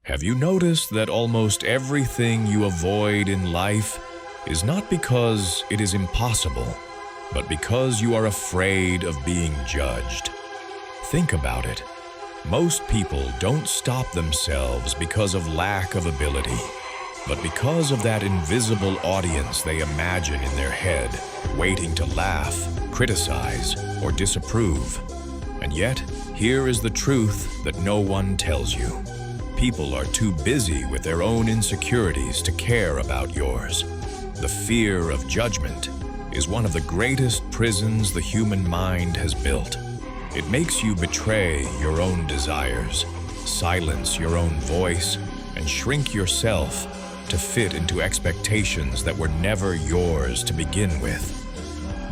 Have you noticed that almost everything you avoid in life is not because it is impossible, but because you are afraid of being judged? Think about it. Most people don't stop themselves because of lack of ability, but because of that invisible audience they imagine in their head, waiting to laugh, criticize, or disapprove. And yet, here is the truth that no one tells you. People are too busy with their own insecurities to care about yours. The fear of judgment is one of the greatest prisons the human mind has built. It makes you betray your own desires, silence your own voice, and shrink yourself to fit into expectations that were never yours to begin with.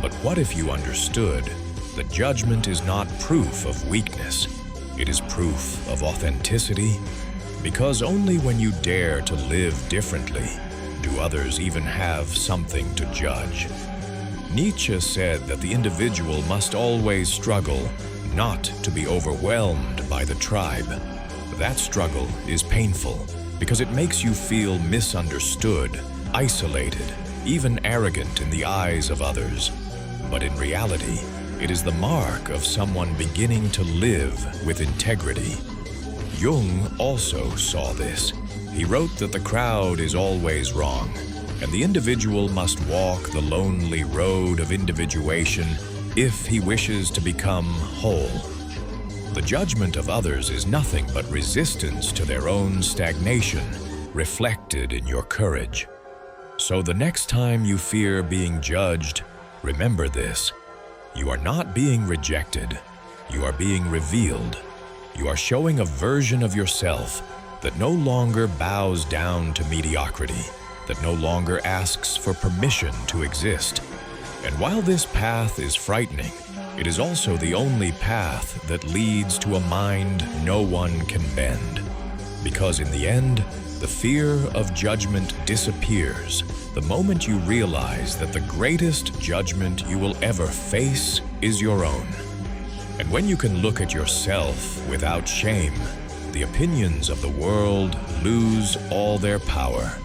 But what if you understood that judgment is not proof of weakness? It is proof of authenticity, because only when you dare to live differently do others even have something to judge. Nietzsche said that the individual must always struggle not to be overwhelmed by the tribe. That struggle is painful because it makes you feel misunderstood, isolated, even arrogant in the eyes of others. But in reality, it is the mark of someone beginning to live with integrity. Jung also saw this. He wrote that the crowd is always wrong, and the individual must walk the lonely road of individuation if he wishes to become whole. The judgment of others is nothing but resistance to their own stagnation, reflected in your courage. So the next time you fear being judged, remember this: you are not being rejected, you are being revealed. You are showing a version of yourself that no longer bows down to mediocrity, that no longer asks for permission to exist. And while this path is frightening, it is also the only path that leads to a mind no one can bend. Because in the end, the fear of judgment disappears the moment you realize that the greatest judgment you will ever face is your own. And when you can look at yourself without shame, the opinions of the world lose all their power.